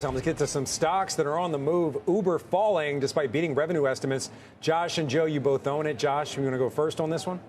Let's get to some stocks that are on the move. Uber falling despite beating revenue estimates. Josh and Joe, you both own it. Josh, you want to go first on this one?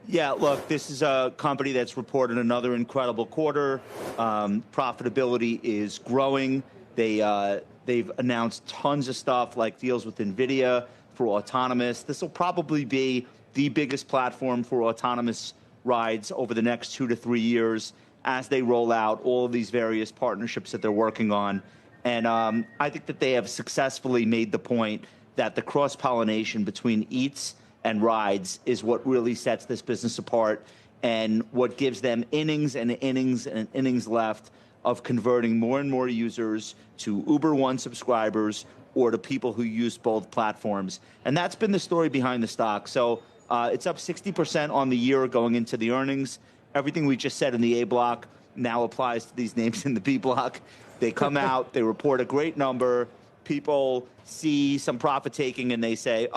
Yeah, look, this is a company that's reported another incredible quarter. Profitability is growing. They've announced tons of stuff like deals with NVIDIA for autonomous. This will probably be the biggest platform for autonomous rides over the next 2 to 3 years as they roll out all of these various partnerships that they're working on. And I think that they have successfully made the point that the cross-pollination between Eats and rides is what really sets this business apart and what gives them innings and innings and innings left of converting more and more users to Uber One subscribers or to people who use both platforms. And that's been the story behind the stock. So it's up 60% on the year going into the earnings. Everything we just said in the A block now applies to these names in the B block. They come out, they report a great number, people see some profit taking and they say,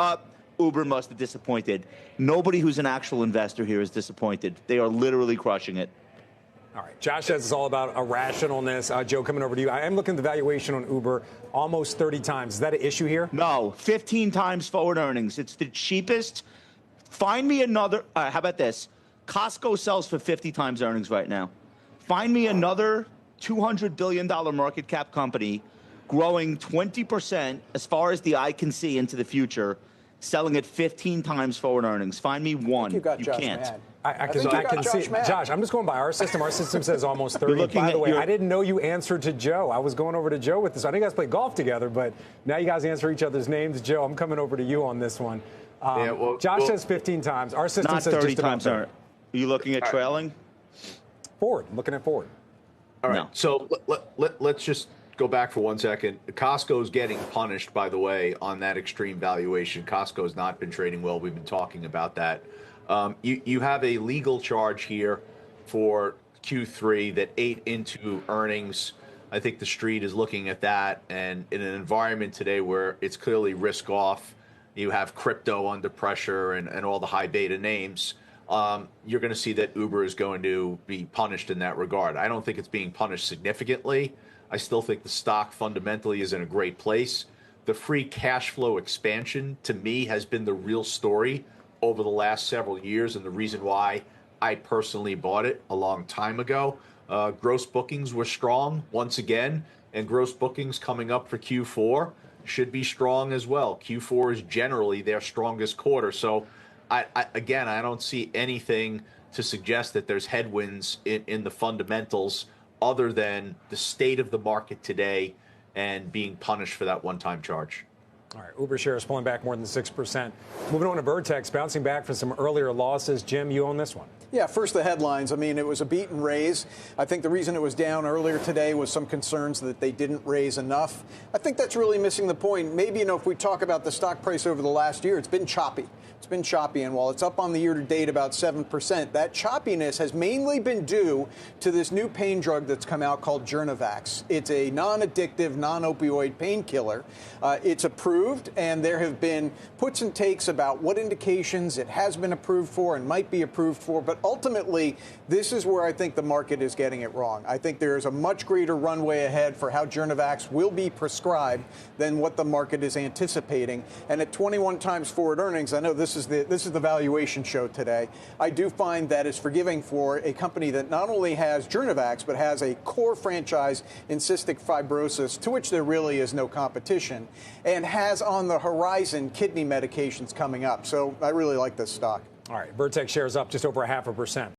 Uber must have disappointed. Nobody who's an actual investor here is disappointed. They are literally crushing it. All right. Josh says it's all about irrationalness. Joe, coming over to you. I am looking at the valuation on Uber, almost 30 times. Is that an issue here? No, 15 times forward earnings. It's the cheapest. Find me another. How about this? Costco sells for 50 times earnings right now. Find me another $200 billion market cap company growing 20% as far as the eye can see into the future, selling at 15 times forward earnings. Find me one. You can't. Mad. I can see. Josh, I'm just going by our system. Our system says almost 30. By the way, I didn't know you answered to Joe. I was going over to Joe with this. I know you guys play golf together, but now you guys answer each other's names. Joe, I'm coming over to you on this one. Josh says 15 times. Our system not says 30 just times. Are you looking at trailing? Forward. I'm looking at forward. All right. No. So let's just go back for 1 second. Costco's getting punished, by the way, on that extreme valuation. Costco's not been trading well. We've been talking about that. You have a legal charge here for Q3 that ate into earnings. I think the street is looking at that. And in an environment today where it's clearly risk off, you have crypto under pressure and all the high beta names, you're going to see that Uber is going to be punished in that regard. I don't think it's being punished significantly. I still think the stock fundamentally is in a great place. The free cash flow expansion, to me, has been the real story over the last several years and the reason why I personally bought it a long time ago. Gross bookings were strong once again, and gross bookings coming up for Q4 should be strong as well. Q4 is generally their strongest quarter. So, I don't see anything to suggest that there's headwinds in the fundamentals other than the state of the market today and being punished for that one-time charge. All right, Uber shares pulling back more than 6%. Moving on to Vertex, bouncing back from some earlier losses. Jim, you own this one. Yeah, first the headlines. I mean, it was a beat and raise. I think the reason it was down earlier today was some concerns that they didn't raise enough. I think that's really missing the point. Maybe, if we talk about the stock price over the last year, it's been choppy. It's been choppy, and while it's up on the year-to-date about 7%, that choppiness has mainly been due to this new pain drug that's come out called Journavax. It's a non-addictive, non-opioid painkiller. It's approved, and there have been puts and takes about what indications it has been approved for and might be approved for, but ultimately, this is where I think the market is getting it wrong. I think there is a much greater runway ahead for how Journavax will be prescribed than what the market is anticipating. And at 21 times forward earnings, I know this is the valuation show today. I do find that is forgiving for a company that not only has Journavax, but has a core franchise in cystic fibrosis, to which there really is no competition, and has on the horizon kidney medications coming up. So I really like this stock. All right, Vertex shares up just over 0.5%.